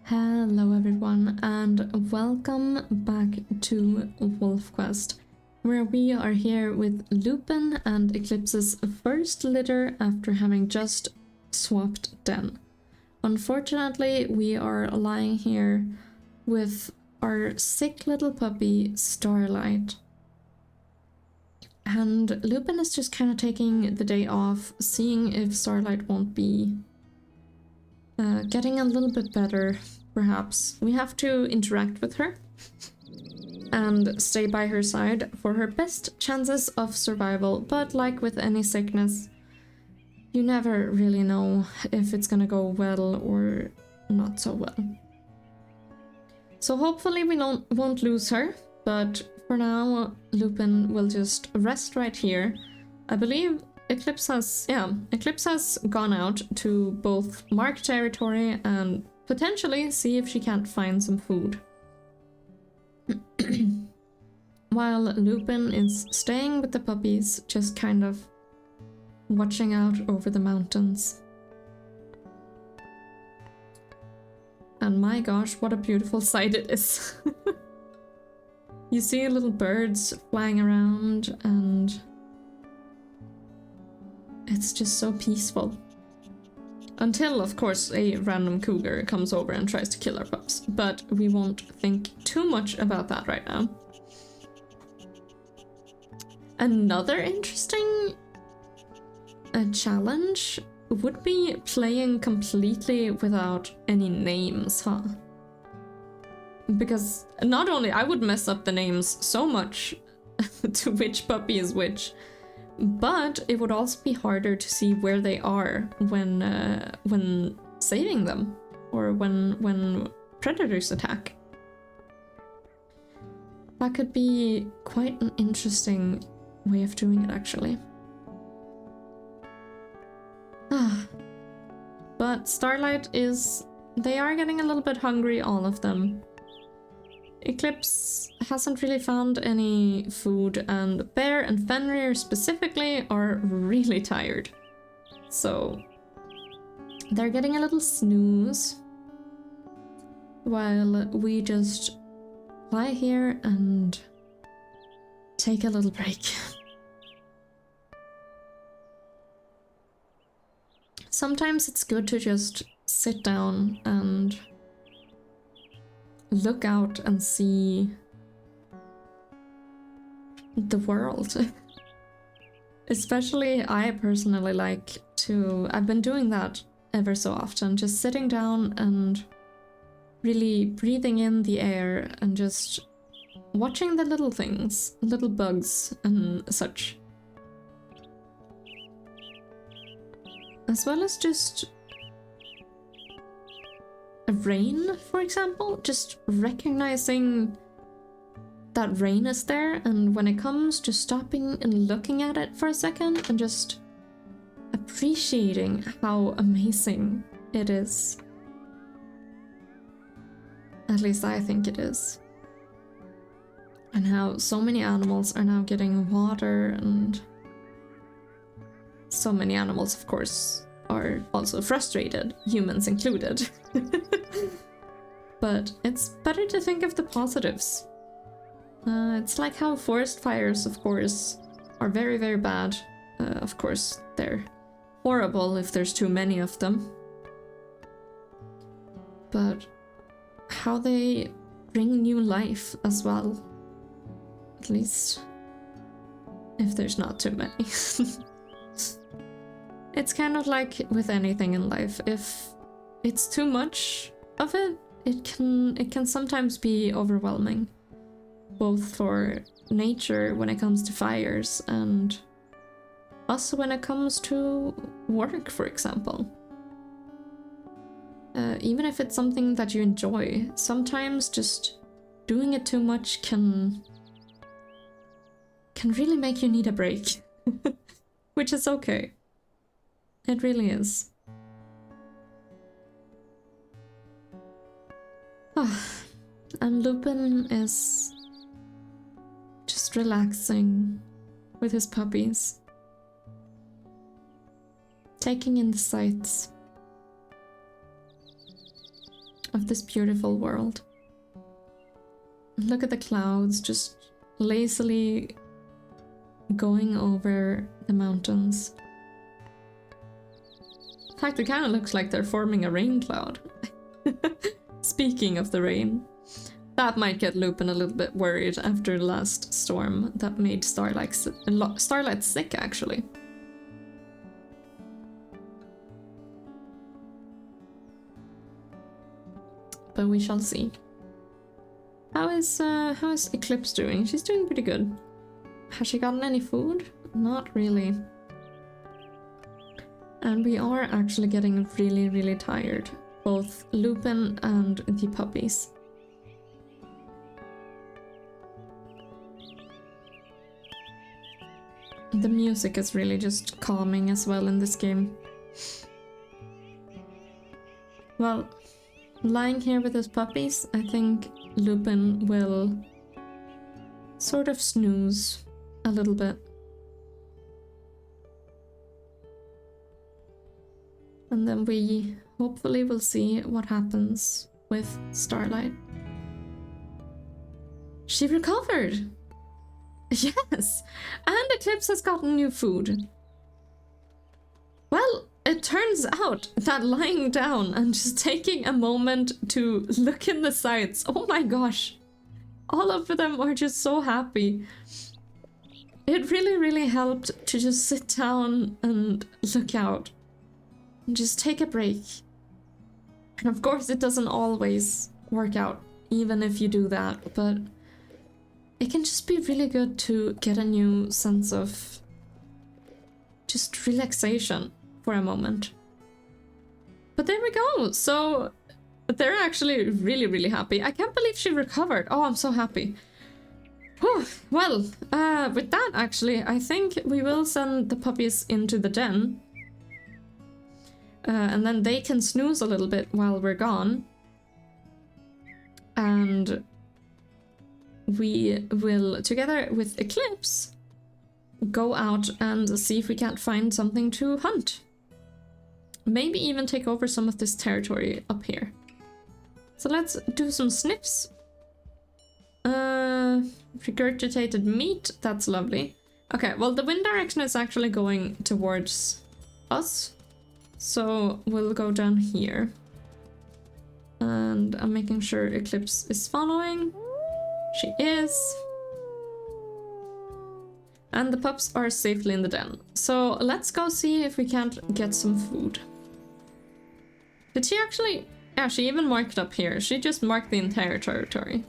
Hello everyone and welcome back to Wolfquest, where we are here with Lupin and Eclipse's first litter after having just swapped den. Unfortunately, we are lying here with our sick little puppy, Starlight. And Lupin is just kind of taking the day off, seeing if Starlight won't be getting a little bit better, perhaps. We have to interact with her and stay by her side for her best chances of survival, but like with any sickness, you never really know if it's gonna go well or not so well. So hopefully we won't lose her, but for now Lupin will just rest right here. I believe Eclipse has gone out to both mark territory and potentially see if she can't find some food. While Lupin is staying with the puppies, just kind of watching out over the mountains. And my gosh, what a beautiful sight it is. You see little birds flying around and it's just so peaceful. Until, of course, a random cougar comes over and tries to kill our pups. But we won't think too much about that right now. Another interesting challenge would be playing completely without any names, huh? Because not only I would mess up the names so much to which puppy is which, but it would also be harder to see where they are when saving them or when predators attack. That could be quite an interesting way of doing it, actually. But Starlight they are getting a little bit hungry, all of them. Eclipse hasn't really found any food, and Bear and Fenrir specifically are really tired. So they're getting a little snooze while we just lie here and take a little break. Sometimes it's good to just sit down and look out and see the world. Especially I personally like to, I've been doing that ever so often, just sitting down and really breathing in the air and just watching the little things, little bugs and such. As well as just rain, for example, just recognizing that rain is there, and when it comes, just stopping and looking at it for a second and just appreciating how amazing it is. At least I think it is. And how so many animals are now getting water, and so many animals, of course, are also frustrated, humans included. But it's better to think of the positives. It's like how forest fires, of course, are very, very bad. Of course, they're horrible if there's too many of them. But how they bring new life as well. At least if there's not too many. It's kind of like with anything in life. If it's too much of it, it can sometimes be overwhelming. Both for nature when it comes to fires and also when it comes to work, for example. Even if it's something that you enjoy, sometimes just doing it too much can really make you need a break. Which is okay. It really is. And Lupin is just relaxing with his puppies, taking in the sights of this beautiful world. Look at the clouds just lazily going over the mountains. In fact, it kind of looks like they're forming a rain cloud. Speaking of the rain, that might get Lupin a little bit worried after the last storm that made Starlight sick, actually. But we shall see. How is Eclipse doing? She's doing pretty good. Has she gotten any food? Not really. And we are actually getting really, really tired. Both Lupin and the puppies. The music is really just calming as well in this game. Well, lying here with his puppies, I think Lupin will sort of snooze a little bit. And then we hopefully will see what happens with Starlight. She recovered! Yes! And Eclipse has gotten new food. Well, it turns out that lying down and just taking a moment to look in the sights, oh my gosh, all of them are just so happy. It really, really helped to just sit down and look out. And just take a break. And of course it doesn't always work out, even if you do that, but it can just be really good to get a new sense of just relaxation for a moment. But there we go. So they're actually really, really happy. I can't believe she recovered. Oh, I'm so happy. Whew. Well, with that, actually, I think we will send the puppies into the den. And then they can snooze a little bit while we're gone. And we will, together with Eclipse, go out and see if we can't find something to hunt. Maybe even take over some of this territory up here. So let's do some sniffs. Regurgitated meat, that's lovely. Okay, well the wind direction is actually going towards us. So we'll go down here. And I'm making sure Eclipse is following. She is. And the pups are safely in the den. So let's go see if we can't get some food. Did she actually... Yeah, she even marked up here. She just marked the entire territory.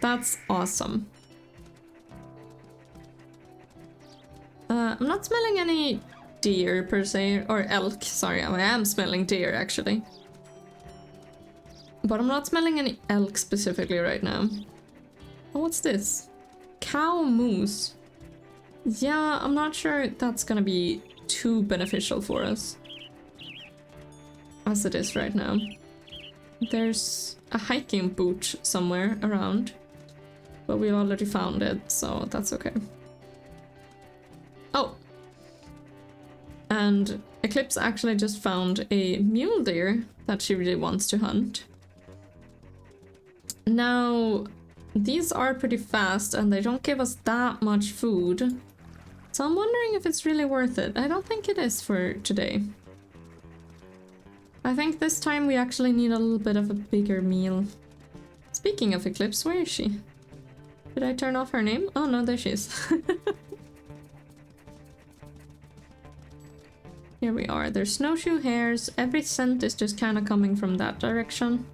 That's awesome. I'm not smelling any deer per se, or elk. Sorry, I am smelling deer actually. But I'm not smelling any elk specifically right now. Oh, what's this? Cow moose. Yeah, I'm not sure that's gonna be too beneficial for us. As it is right now. There's a hiking boot somewhere around. But we already found it, so that's okay. Oh! And Eclipse actually just found a mule deer that she really wants to hunt. Now, these are pretty fast and they don't give us that much food. So I'm wondering if it's really worth it. I don't think it is for today. I think this time we actually need a little bit of a bigger meal. Speaking of Eclipse, where is she? Did I turn off her name? Oh no, there she is. Here we are. There's snowshoe hares. Every scent is just kind of coming from that direction.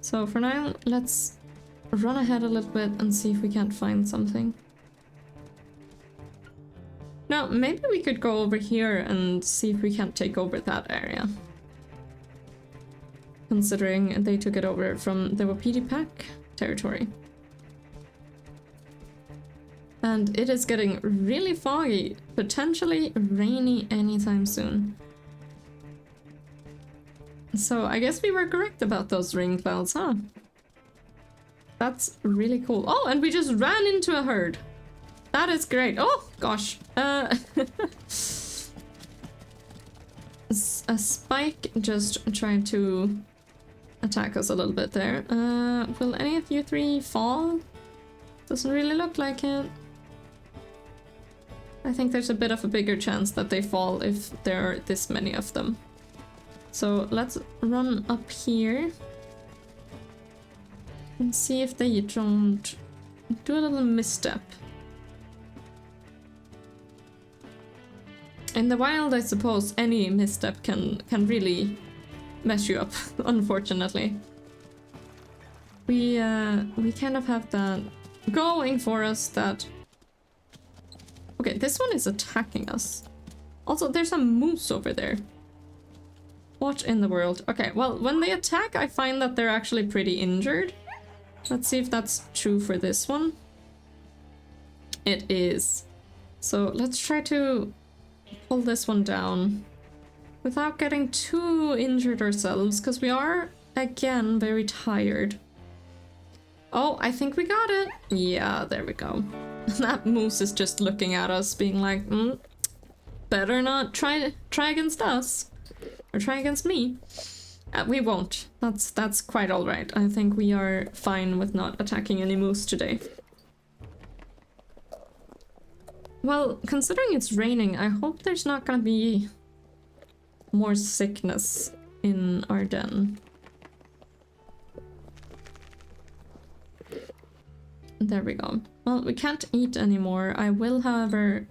So for now, let's run ahead a little bit and see if we can't find something. No, maybe we could go over here and see if we can't take over that area. Considering they took it over from the Wapiti Pack territory. And it is getting really foggy, potentially rainy anytime soon. So I guess we were correct about those rain clouds, huh? That's really cool. Oh, and we just ran into a herd. That is great. Oh, gosh. A spike just tried to attack us a little bit there. Will any of you three fall? Doesn't really look like it. I think there's a bit of a bigger chance that they fall if there are this many of them. So let's run up here and see if they don't do a little misstep. In the wild, I suppose any misstep can really mess you up, unfortunately. We kind of have that going for us that... Okay, this one is attacking us. Also, there's a moose over there. What in the world? Okay, well, when they attack, I find that they're actually pretty injured. Let's see if that's true for this one. It is. So let's try to pull this one down without getting too injured ourselves, because we are, again, very tired. Oh, I think we got it. Yeah, there we go. That moose is just looking at us, being like, better not try against us. Or try against me. We won't. That's quite alright. I think we are fine with not attacking any moose today. Well, considering it's raining, I hope there's not gonna be more sickness in our den. There we go. Well, we can't eat anymore. I will, however,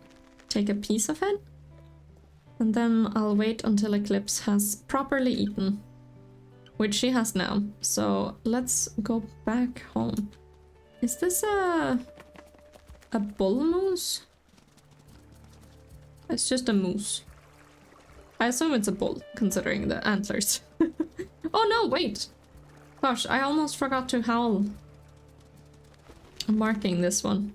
take a piece of it. And then I'll wait until Eclipse has properly eaten. Which she has now. So let's go back home. Is this a bull moose? It's just a moose. I assume it's a bull, considering the antlers. Oh no, wait! Gosh, I almost forgot to howl. I'm marking this one.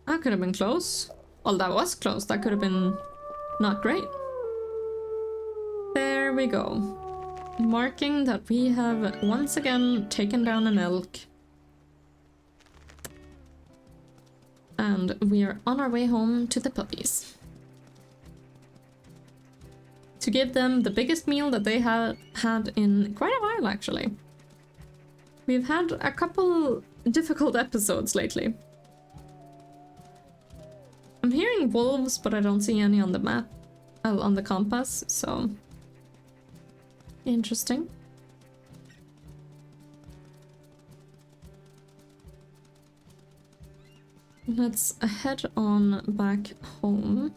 That could have been close. Well, that was close. That could have been not great. There we go. Marking that we have once again taken down an elk. And we are on our way home to the puppies. To give them the biggest meal that they had in quite a while, actually. We've had a couple difficult episodes lately. I'm hearing wolves, but I don't see any on the map. On the compass, so... Interesting. Let's head on back home.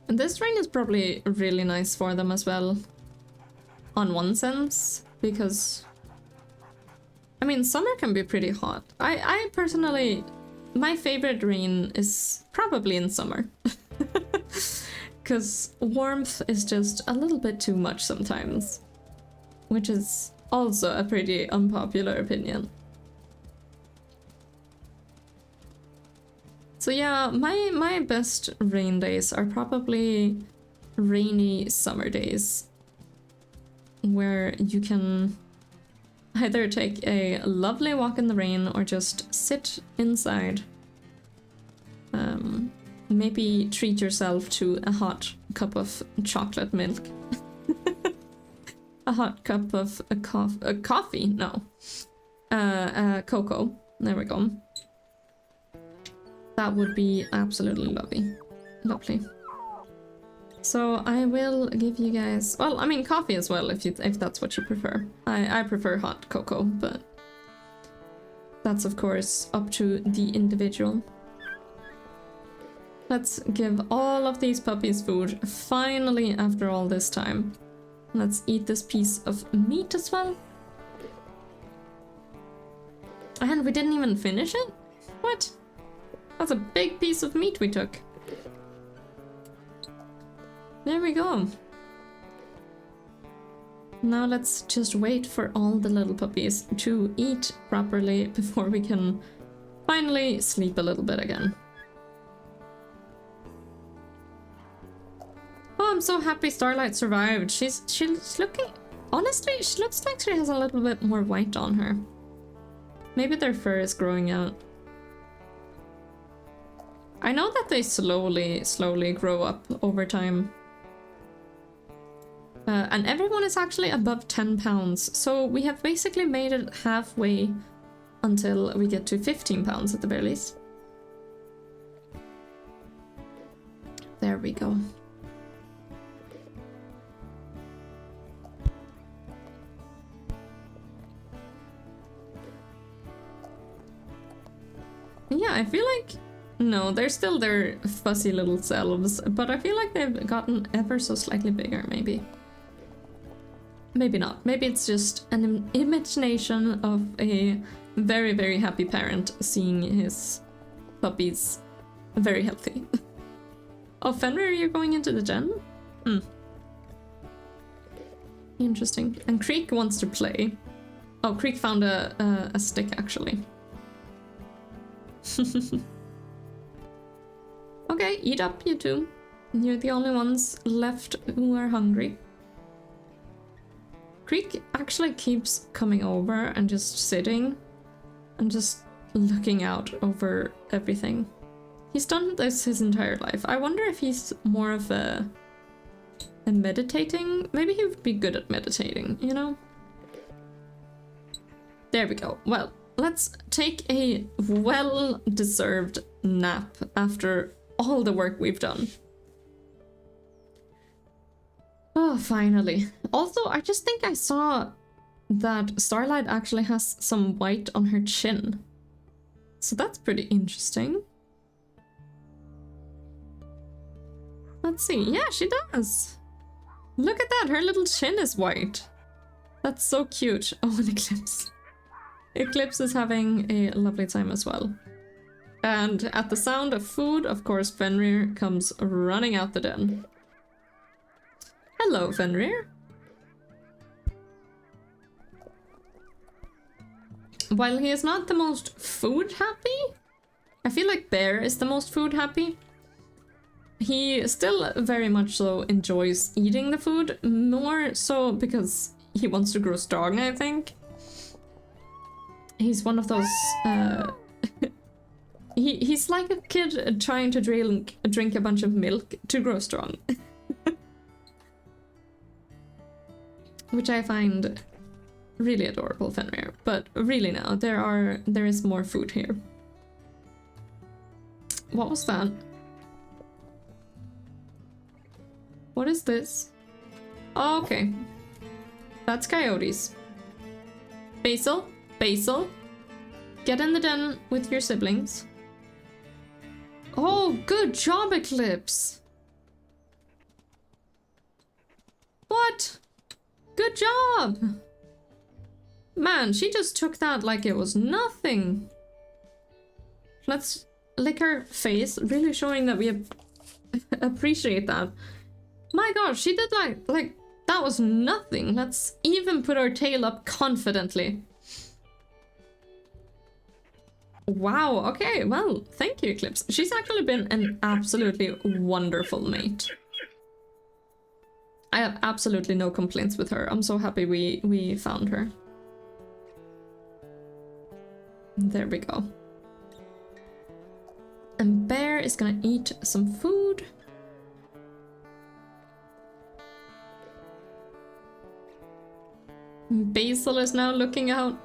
And this rain is probably really nice for them as well. On one sense, because... I mean, summer can be pretty hot. I personally... My favorite rain is probably in summer. Because warmth is just a little bit too much sometimes. Which is also a pretty unpopular opinion. So yeah, my best rain days are probably rainy summer days. Where you can either take a lovely walk in the rain or just sit inside. Maybe treat yourself to a hot cup of chocolate milk. A hot cup of coffee, no. Cocoa, there we go. That would be absolutely lovely. So I will give you guys, well, I mean coffee as well if that's what you prefer. I prefer hot cocoa, but that's of course up to the individual. Let's give all of these puppies food, finally, after all this time. Let's eat this piece of meat as well. And we didn't even finish it? What? That's a big piece of meat we took. There we go. Now let's just wait for all the little puppies to eat properly before we can finally sleep a little bit again. Oh, I'm so happy Starlight survived. She's looking... Honestly, she looks like she has a little bit more white on her. Maybe their fur is growing out. I know that they slowly grow up over time. And everyone is actually above 10 pounds, so we have basically made it halfway until we get to 15 pounds at the very least. There we go. Yeah, I feel like... No, they're still their fuzzy little selves, but I feel like they've gotten ever so slightly bigger, maybe. Maybe not. Maybe it's just an imagination of a very, very happy parent seeing his puppies very healthy. Oh, Fenrir, you're going into the den? Hmm. Interesting. And Creek wants to play. Oh, Creek found a stick, actually. Okay, eat up, you two. You're the only ones left who are hungry. Creek actually keeps coming over and just sitting and just looking out over everything. He's done this his entire life. I wonder if he's more of a meditating... Maybe he would be good at meditating, you know? There we go. Well, let's take a well-deserved nap after all the work we've done. Oh, finally. Also, I just think I saw that Starlight actually has some white on her chin. So that's pretty interesting. Let's see. Yeah, she does. Look at that. Her little chin is white. That's so cute. Oh, and Eclipse. Eclipse is having a lovely time as well. And at the sound of food, of course, Fenrir comes running out the den. Hello, Fenrir. While he is not the most food happy, I feel like Bear is the most food happy. He still very much so enjoys eating the food, more so because he wants to grow strong, I think. He's one of those, he's like a kid trying to drink a bunch of milk to grow strong. Which I find really adorable, Fenrir. But really now, there is more food here. What was that? What is this? Oh, okay. That's coyotes. Basil, Basil, get in the den with your siblings. Oh, good job, Eclipse. What? Good job! Man, she just took that like it was nothing. Let's lick her face, really showing that we appreciate that. My gosh, she did like that was nothing. Let's even put our tail up confidently. Wow, okay, well, thank you, Eclipse. She's actually been an absolutely wonderful mate. I have absolutely no complaints with her. I'm so happy we found her. There we go. And Bear is gonna eat some food. Basil is now looking out.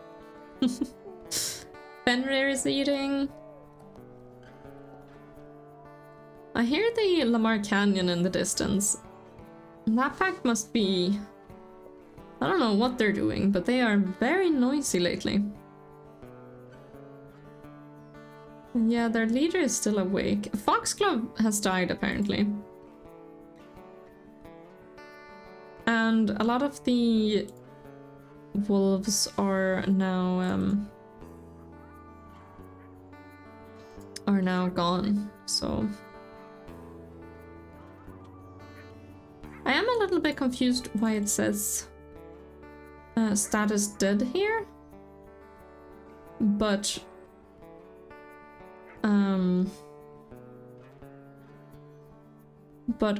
Fenrir is eating. I hear the Lamar Canyon in the distance. That pack must be... I don't know what they're doing, but they are very noisy lately. Yeah, their leader is still awake. Foxglove has died, apparently. And a lot of the wolves are now gone, so... I am a little bit confused why it says status dead here, but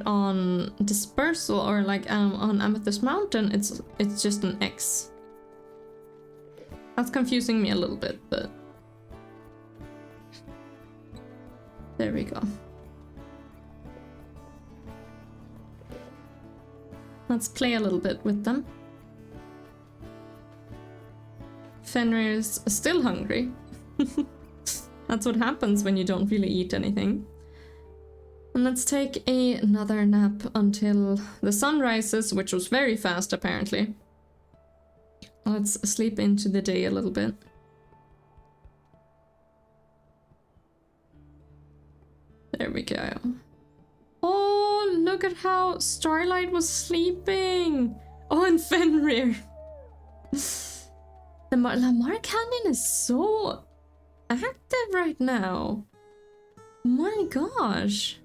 on dispersal or like on Amethyst Mountain, it's just an X. That's confusing me a little bit, but there we go. Let's play a little bit with them. Fenrir's still hungry. That's what happens when you don't really eat anything. And let's take another nap until the sun rises, which was very fast apparently. Let's sleep into the day a little bit. There we go. Oh, look at how Starlight was sleeping! Oh, and Fenrir! The Lamar Canyon is so active right now. My gosh.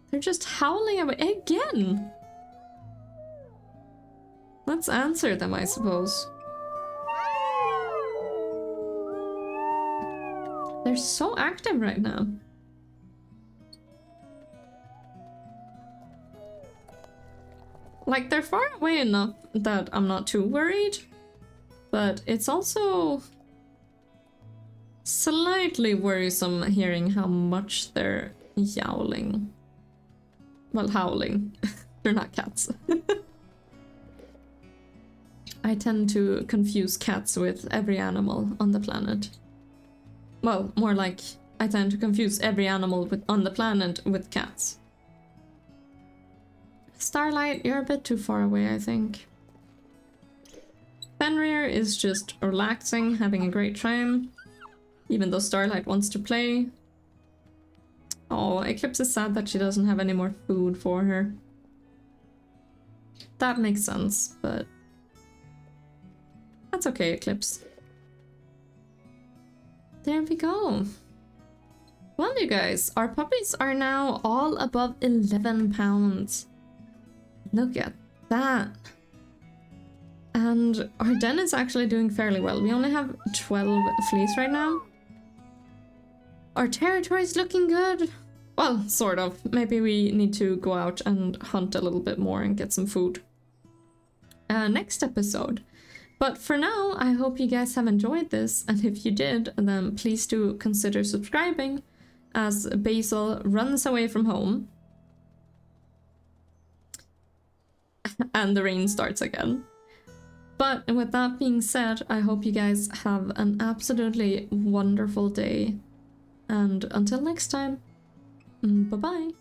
They're just howling away again. Let's answer them, I suppose. They're so active right now. Like, they're far away enough that I'm not too worried, but it's also slightly worrisome hearing how much they're yowling. Well, howling. They're not cats. I tend to confuse cats with every animal on the planet. Well, more like I tend to confuse every animal on the planet with cats. Starlight, you're a bit too far away, I think. Fenrir is just relaxing, having a great time, even though Starlight wants to play. Oh, Eclipse is sad that she doesn't have any more food for her. That makes sense, but that's okay, Eclipse. There we go. Well, you guys, our puppies are now all above 11 pounds. Look at that. And our den is actually doing fairly well. We only have 12 fleas right now. Our territory is looking good. Well, sort of. Maybe we need to go out and hunt a little bit more and get some food. Next episode. But for now, I hope you guys have enjoyed this. And if you did, then please do consider subscribing as Basil runs away from home. And the rain starts again. But with that being said, I hope you guys have an absolutely wonderful day. And until next time, bye-bye.